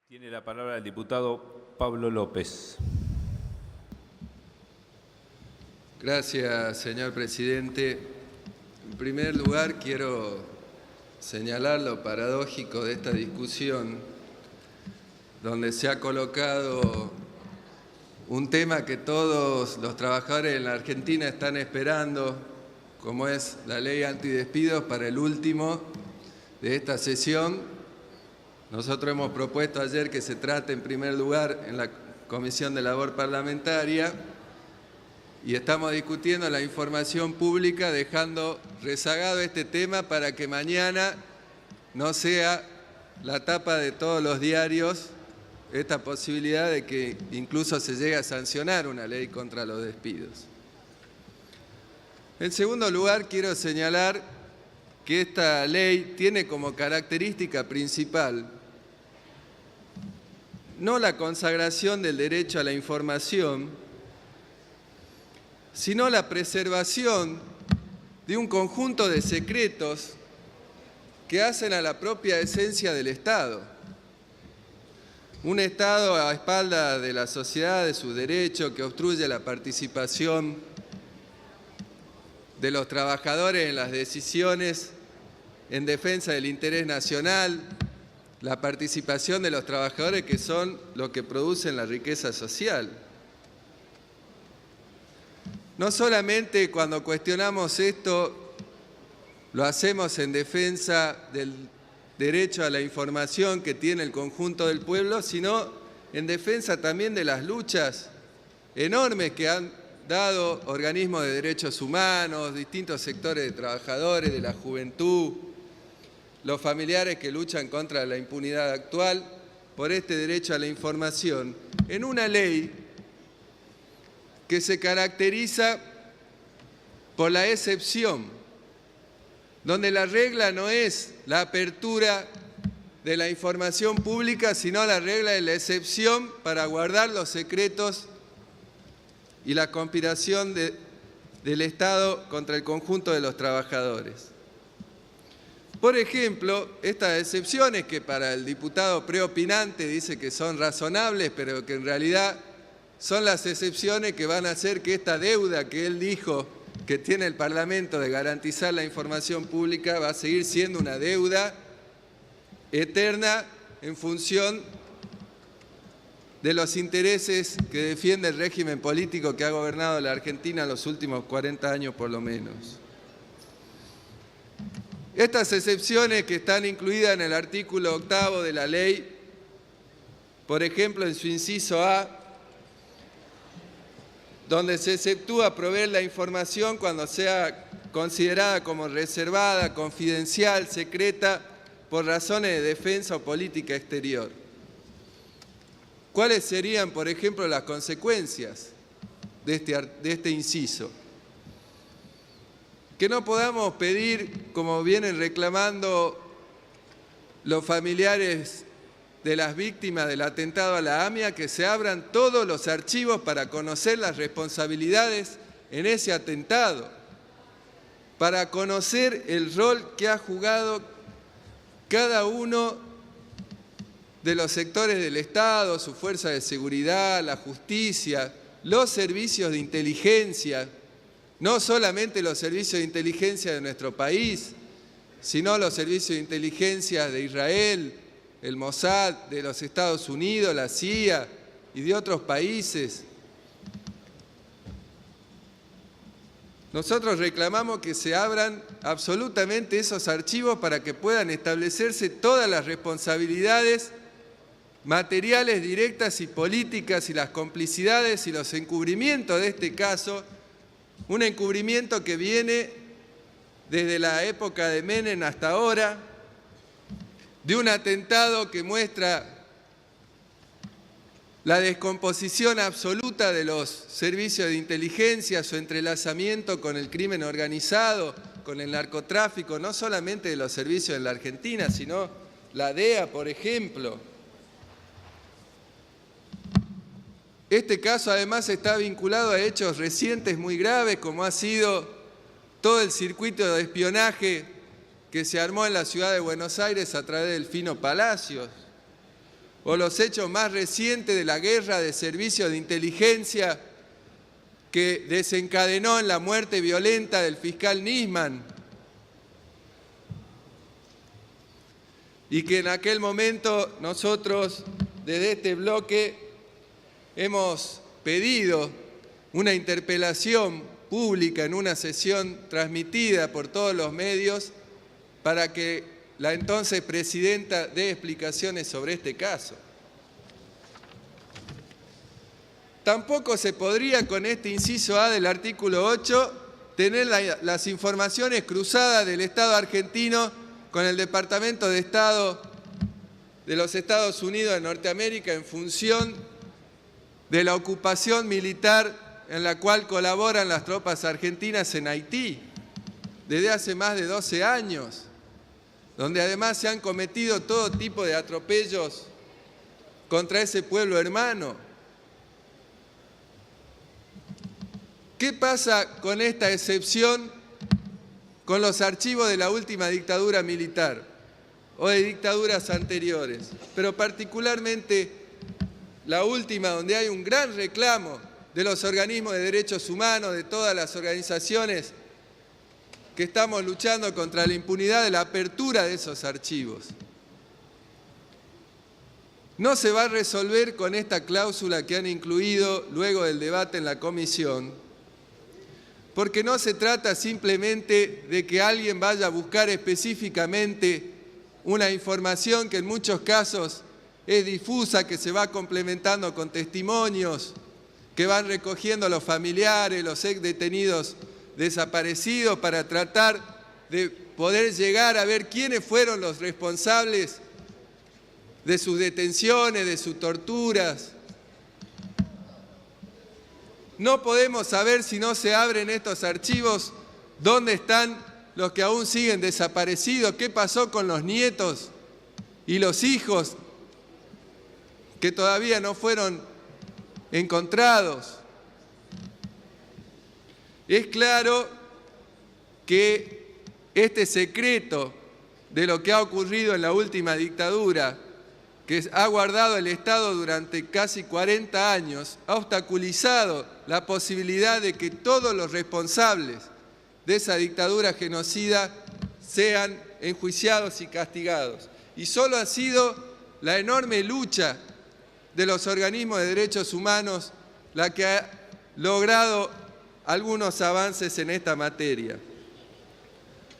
Tiene la palabra el diputado Pablo López. Gracias, señor presidente. En primer lugar, quiero señalar lo paradójico de esta discusión, donde se ha colocado un tema que todos los trabajadores en la Argentina están esperando, como es la ley antidespidos, para el último de esta sesión. Nosotros hemos propuesto ayer que se trate en primer lugar en la Comisión de Labor Parlamentaria y estamos discutiendo la información pública, dejando rezagado este tema para que mañana no sea la tapa de todos los diarios esta posibilidad de que incluso se llegue a sancionar una ley contra los despidos. En segundo lugar, quiero señalar que esta ley tiene como característica principal no la consagración del derecho a la información, sino la preservación de un conjunto de secretos que hacen a la propia esencia del Estado. Un Estado a espaldas de la sociedad, de sus derechos, que obstruye la participación de los trabajadores en las decisiones en defensa del interés nacional, la participación de los trabajadores que son los que producen la riqueza social. No solamente cuando cuestionamos esto lo hacemos en defensa del derecho a la información que tiene el conjunto del pueblo, sino en defensa también de las luchas enormes que han dado organismos de derechos humanos, distintos sectores de trabajadores, de la juventud, los familiares que luchan contra la impunidad actual por este derecho a la información, en una ley que se caracteriza por la excepción, donde la regla no es la apertura de la información pública, sino la regla de la excepción para guardar los secretos y la conspiración del Estado contra el conjunto de los trabajadores. Por ejemplo, estas excepciones que para el diputado preopinante dice que son razonables, pero que en realidad son las excepciones que van a hacer que esta deuda que él dijo que tiene el Parlamento de garantizar la información pública va a seguir siendo una deuda eterna en función de los intereses que defiende el régimen político que ha gobernado la Argentina los últimos 40 años por lo menos. Estas excepciones que están incluidas en el artículo 8 de la ley, por ejemplo, en su inciso A, donde se exceptúa proveer la información cuando sea considerada como reservada, confidencial, secreta, por razones de defensa o política exterior. ¿Cuáles serían, por ejemplo, las consecuencias de este inciso? Que no podamos pedir, como vienen reclamando los familiares de las víctimas del atentado a la AMIA, que se abran todos los archivos para conocer las responsabilidades en ese atentado, para conocer el rol que ha jugado cada uno de los sectores del Estado, su fuerza de seguridad, la justicia, los servicios de inteligencia, no solamente los servicios de inteligencia de nuestro país, sino los servicios de inteligencia de Israel, el Mossad, de los Estados Unidos, la CIA y de otros países. Nosotros reclamamos que se abran absolutamente esos archivos para que puedan establecerse todas las responsabilidades materiales, directas y políticas y las complicidades y los encubrimientos de este caso. Un encubrimiento que viene desde la época de Menem hasta ahora, de un atentado que muestra la descomposición absoluta de los servicios de inteligencia, su entrelazamiento con el crimen organizado, con el narcotráfico, no solamente de los servicios en la Argentina, sino la DEA, por ejemplo. Este caso además está vinculado a hechos recientes muy graves, como ha sido todo el circuito de espionaje que se armó en la ciudad de Buenos Aires a través del Fino Palacios, o los hechos más recientes de la guerra de servicios de inteligencia que desencadenó en la muerte violenta del fiscal Nisman, y que en aquel momento nosotros desde este bloque hemos pedido una interpelación pública en una sesión transmitida por todos los medios para que la entonces presidenta dé explicaciones sobre este caso. Tampoco se podría con este inciso A del artículo 8 tener las informaciones cruzadas del Estado argentino con el Departamento de Estado de los Estados Unidos de Norteamérica en función de la ocupación militar en la cual colaboran las tropas argentinas en Haití desde hace más de 12 años, donde además se han cometido todo tipo de atropellos contra ese pueblo hermano. ¿Qué pasa con esta excepción con los archivos de la última dictadura militar o de dictaduras anteriores? Pero particularmente la última, donde hay un gran reclamo de los organismos de derechos humanos, de todas las organizaciones que estamos luchando contra la impunidad, de la apertura de esos archivos. No se va a resolver con esta cláusula que han incluido luego del debate en la comisión, porque no se trata simplemente de que alguien vaya a buscar específicamente una información que en muchos casos es difusa, que se va complementando con testimonios que van recogiendo los familiares, los ex detenidos desaparecidos, para tratar de poder llegar a ver quiénes fueron los responsables de sus detenciones, de sus torturas. No podemos saber, si no se abren estos archivos, dónde están los que aún siguen desaparecidos, qué pasó con los nietos y los hijos que todavía no fueron encontrados. Es claro que este secreto de lo que ha ocurrido en la última dictadura, que ha guardado el Estado durante casi 40 años, ha obstaculizado la posibilidad de que todos los responsables de esa dictadura genocida sean enjuiciados y castigados. Y solo ha sido la enorme lucha de los organismos de derechos humanos la que ha logrado algunos avances en esta materia.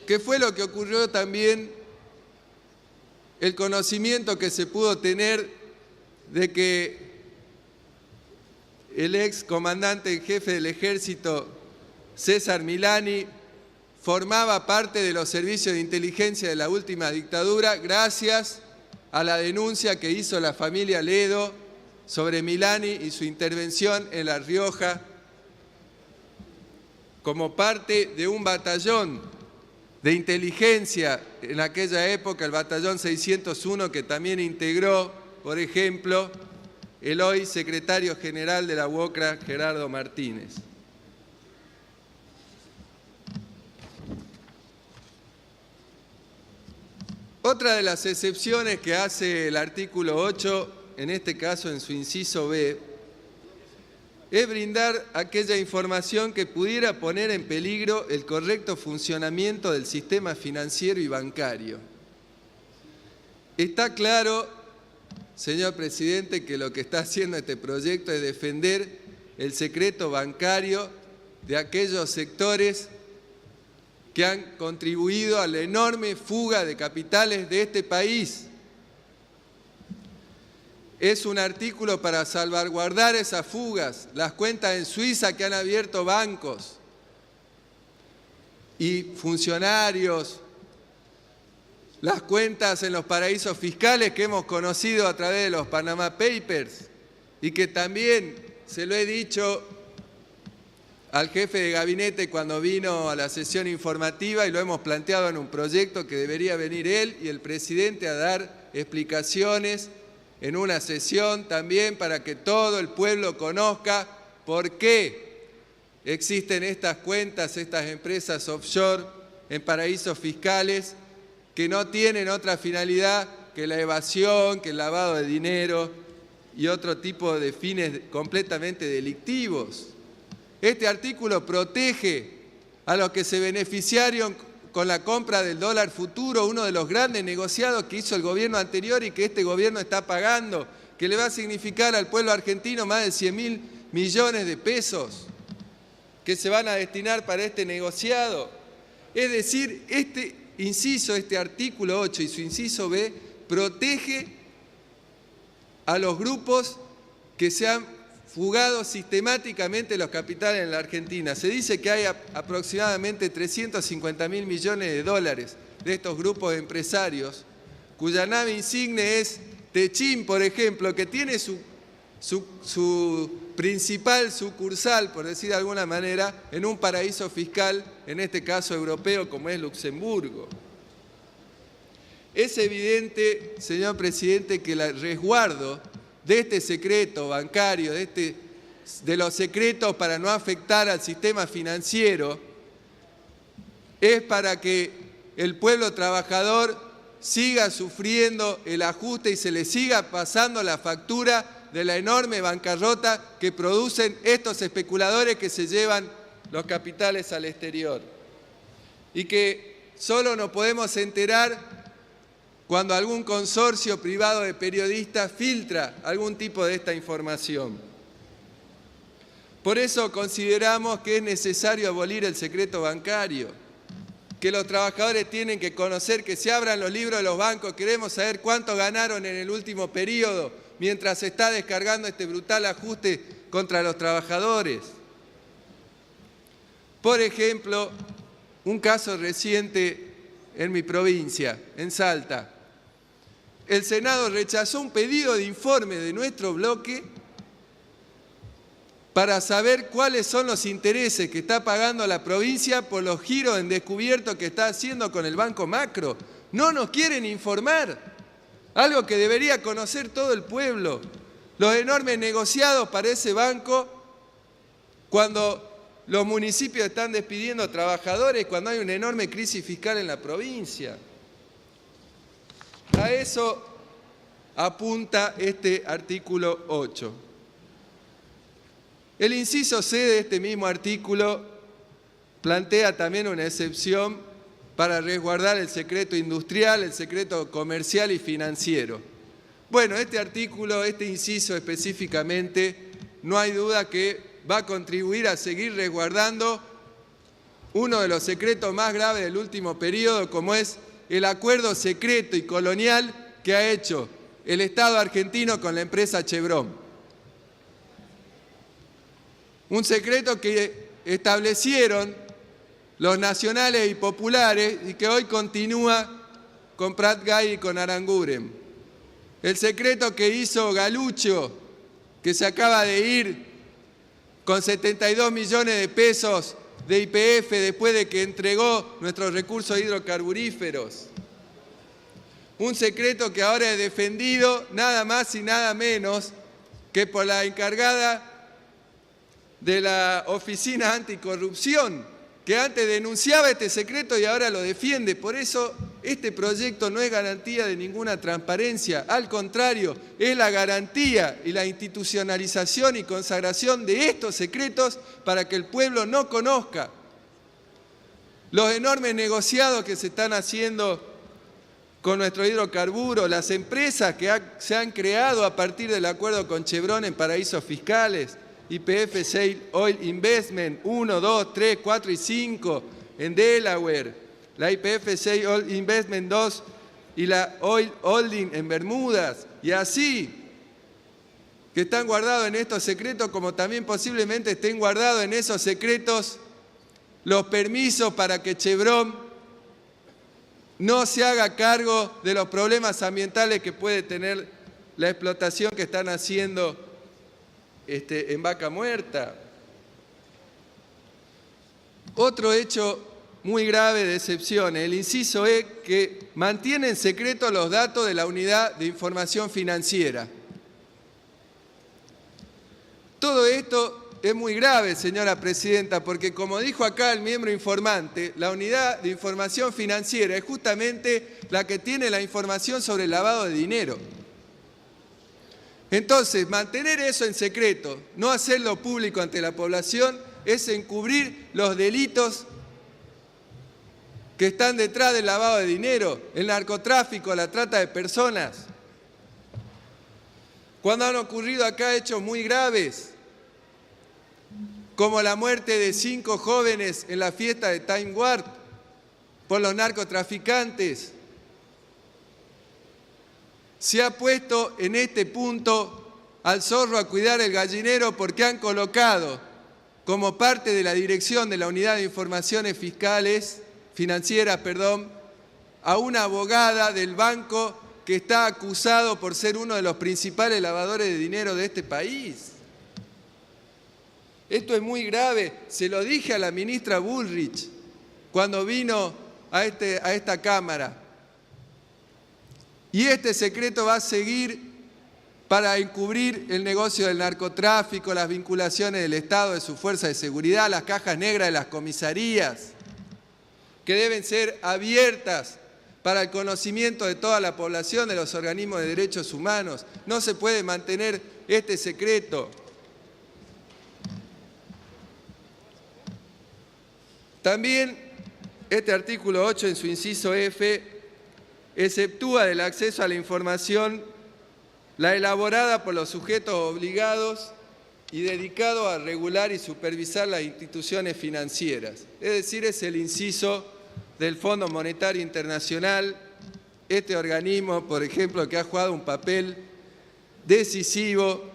¿Qué fue lo que ocurrió también? El conocimiento que se pudo tener de que el ex comandante en jefe del ejército, César Milani, formaba parte de los servicios de inteligencia de la última dictadura gracias a la denuncia que hizo la familia Ledo sobre Milani y su intervención en La Rioja como parte de un batallón de inteligencia en aquella época, el batallón 601, que también integró, por ejemplo, el hoy secretario general de la UOCRA, Gerardo Martínez. Otra de las excepciones que hace el artículo 8, en este caso en su inciso B, es brindar aquella información que pudiera poner en peligro el correcto funcionamiento del sistema financiero y bancario. Está claro, señor presidente, que lo que está haciendo este proyecto es defender el secreto bancario de aquellos sectores que han contribuido a la enorme fuga de capitales de este país. Es un artículo para salvaguardar esas fugas, las cuentas en Suiza que han abierto bancos y funcionarios, las cuentas en los paraísos fiscales que hemos conocido a través de los Panama Papers y que también se lo he dicho al jefe de gabinete cuando vino a la sesión informativa y lo hemos planteado en un proyecto que debería venir él y el presidente a dar explicaciones en una sesión también para que todo el pueblo conozca por qué existen estas cuentas, estas empresas offshore en paraísos fiscales que no tienen otra finalidad que la evasión, que el lavado de dinero y otro tipo de fines completamente delictivos. Este artículo protege a los que se beneficiaron con la compra del dólar futuro, uno de los grandes negociados que hizo el gobierno anterior y que este gobierno está pagando, que le va a significar al pueblo argentino más de 100.000 millones de pesos que se van a destinar para este negociado. Es decir, este artículo 8 y su inciso B protege a los grupos que se han fugado sistemáticamente los capitales en la Argentina. Se dice que hay aproximadamente 350.000 millones de dólares de estos grupos de empresarios, cuya nave insigne es Techín, por ejemplo, que tiene su principal sucursal, por decir de alguna manera, en un paraíso fiscal, en este caso europeo, como es Luxemburgo. Es evidente, señor presidente, que el resguardo de este secreto bancario, de los secretos para no afectar al sistema financiero, es para que el pueblo trabajador siga sufriendo el ajuste y se le siga pasando la factura de la enorme bancarrota que producen estos especuladores que se llevan los capitales al exterior. Y que solo nos podemos enterar cuando algún consorcio privado de periodistas filtra algún tipo de esta información. Por eso consideramos que es necesario abolir el secreto bancario, que los trabajadores tienen que conocer, que se abran los libros de los bancos. Queremos saber cuánto ganaron en el último periodo mientras se está descargando este brutal ajuste contra los trabajadores. Por ejemplo, un caso reciente en mi provincia, en Salta. El Senado rechazó un pedido de informe de nuestro bloque para saber cuáles son los intereses que está pagando la provincia por los giros en descubierto que está haciendo con el Banco Macro. No nos quieren informar, algo que debería conocer todo el pueblo. Los enormes negociados para ese banco, cuando los municipios están despidiendo trabajadores, cuando hay una enorme crisis fiscal en la provincia. A eso apunta este artículo 8. El inciso C de este mismo artículo plantea también una excepción para resguardar el secreto industrial, el secreto comercial y financiero. Bueno, este artículo, este inciso específicamente, no hay duda que va a contribuir a seguir resguardando uno de los secretos más graves del último periodo, como es el acuerdo secreto y colonial que ha hecho el Estado argentino con la empresa Chevron. Un secreto que establecieron los nacionales y populares y que hoy continúa con Prat Gay y con Aranguren. El secreto que hizo Galucho, que se acaba de ir con 72 millones de pesos de YPF después de que entregó nuestros recursos hidrocarburíferos. Un secreto que ahora es defendido nada más y nada menos que por la encargada de la Oficina Anticorrupción, que antes denunciaba este secreto y ahora lo defiende. Por eso este proyecto no es garantía de ninguna transparencia, al contrario, es la garantía y la institucionalización y consagración de estos secretos para que el pueblo no conozca los enormes negociados que se están haciendo con nuestro hidrocarburo, las empresas que se han creado a partir del acuerdo con Chevron en paraísos fiscales, YPF Shale Oil Investment 1, 2, 3, 4 y 5 en Delaware, la YPF Shale Oil Investment 2 y la Oil Holding en Bermudas, y así, que están guardados en estos secretos, como también posiblemente estén guardados en esos secretos los permisos para que Chevron no se haga cargo de los problemas ambientales que puede tener la explotación que están haciendo en Vaca Muerta. Otro hecho muy grave de excepción, el inciso E, que mantiene en secreto los datos de la Unidad de Información Financiera. Todo esto es muy grave, señora presidenta, porque como dijo acá el miembro informante, la unidad de información financiera es justamente la que tiene la información sobre el lavado de dinero. Entonces, mantener eso en secreto, no hacerlo público ante la población, es encubrir los delitos que están detrás del lavado de dinero, el narcotráfico, la trata de personas. Cuando han ocurrido acá hechos muy graves, como la muerte de 5 jóvenes en la fiesta de Time Warp por los narcotraficantes, se ha puesto en este punto al zorro a cuidar el gallinero porque han colocado como parte de la dirección de la Unidad de Informaciones Financieras, a una abogada del banco que está acusado por ser uno de los principales lavadores de dinero de este país. Esto es muy grave, se lo dije a la ministra Bullrich cuando vino a esta Cámara. Y este secreto va a seguir para encubrir el negocio del narcotráfico, las vinculaciones del Estado, de sus fuerzas de seguridad, las cajas negras de las comisarías, que deben ser abiertas para el conocimiento de toda la población, de los organismos de derechos humanos. No se puede mantener este secreto. También este artículo 8 en su inciso F exceptúa del acceso a la información la elaborada por los sujetos obligados y dedicado a regular y supervisar las instituciones financieras. Es decir, es el inciso del Fondo Monetario Internacional, este organismo, por ejemplo, que ha jugado un papel decisivo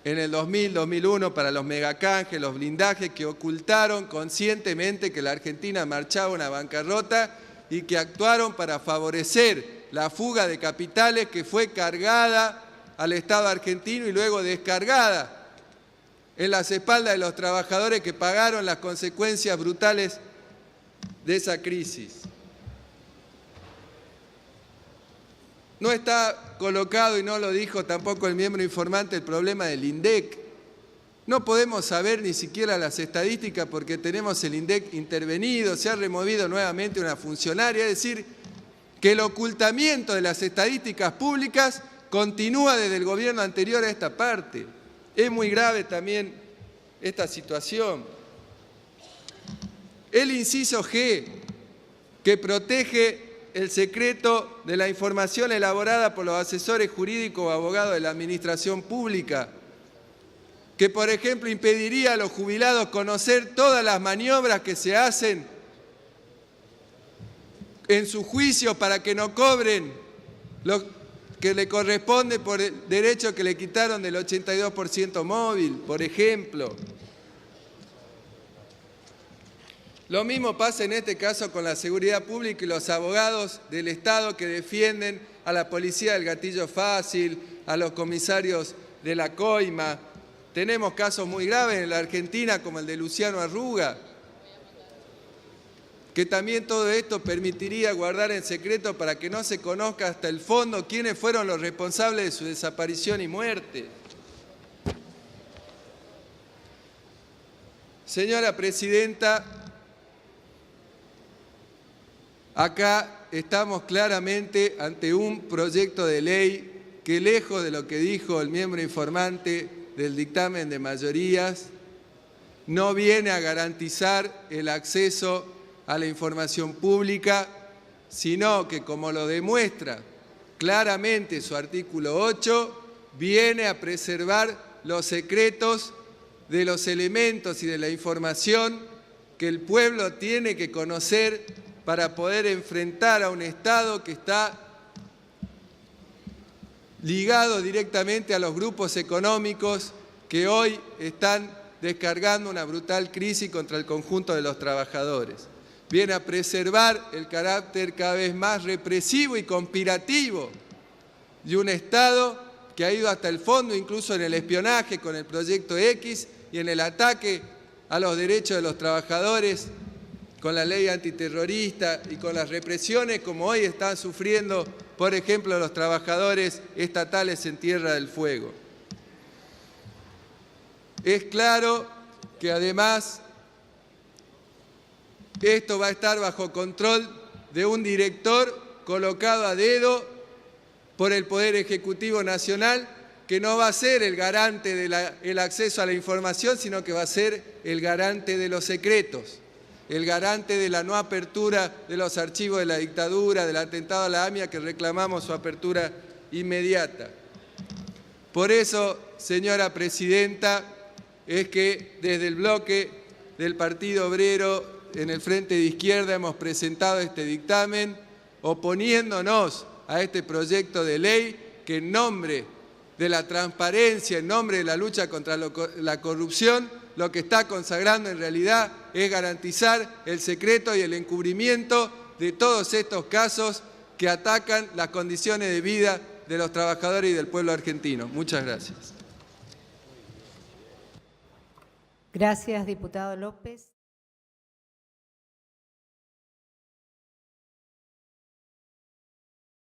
en el 2000-2001 para los megacanjes, los blindajes que ocultaron conscientemente que la Argentina marchaba a una bancarrota y que actuaron para favorecer la fuga de capitales que fue cargada al Estado argentino y luego descargada en las espaldas de los trabajadores que pagaron las consecuencias brutales de esa crisis. No está colocado, y no lo dijo tampoco el miembro informante, el problema del INDEC. No podemos saber ni siquiera las estadísticas porque tenemos el INDEC intervenido, se ha removido nuevamente una funcionaria, es decir, que el ocultamiento de las estadísticas públicas continúa desde el gobierno anterior a esta parte. Es muy grave también esta situación. El inciso G, que protege el secreto de la información elaborada por los asesores jurídicos o abogados de la administración pública, que por ejemplo impediría a los jubilados conocer todas las maniobras que se hacen en su juicio para que no cobren lo que le corresponde por el derecho que le quitaron del 82% móvil, por ejemplo. Lo mismo pasa en este caso con la seguridad pública y los abogados del Estado que defienden a la policía del gatillo fácil, a los comisarios de la coima. Tenemos casos muy graves en la Argentina como el de Luciano Arruga, que también todo esto permitiría guardar en secreto para que no se conozca hasta el fondo quiénes fueron los responsables de su desaparición y muerte. Señora Presidenta, acá estamos claramente ante un proyecto de ley que, lejos de lo que dijo el miembro informante del dictamen de mayorías, no viene a garantizar el acceso a la información pública, sino que, como lo demuestra claramente su artículo 8, viene a preservar los secretos de los elementos y de la información que el pueblo tiene que conocer para poder enfrentar a un Estado que está ligado directamente a los grupos económicos que hoy están descargando una brutal crisis contra el conjunto de los trabajadores. Viene a preservar el carácter cada vez más represivo y conspirativo de un Estado que ha ido hasta el fondo, incluso en el espionaje con el Proyecto X y en el ataque a los derechos de los trabajadores con la ley antiterrorista y con las represiones como hoy están sufriendo, por ejemplo, los trabajadores estatales en Tierra del Fuego. Es claro que además esto va a estar bajo control de un director colocado a dedo por el Poder Ejecutivo Nacional, que no va a ser el garante del acceso a la información, sino que va a ser el garante de los secretos, el garante de la no apertura de los archivos de la dictadura, del atentado a la AMIA, que reclamamos su apertura inmediata. Por eso, señora Presidenta, es que desde el bloque del Partido Obrero en el Frente de Izquierda hemos presentado este dictamen oponiéndonos a este proyecto de ley que en nombre de la transparencia, en nombre de la lucha contra la corrupción, lo que está consagrando en realidad es garantizar el secreto y el encubrimiento de todos estos casos que atacan las condiciones de vida de los trabajadores y del pueblo argentino. Muchas gracias. Gracias, diputado López.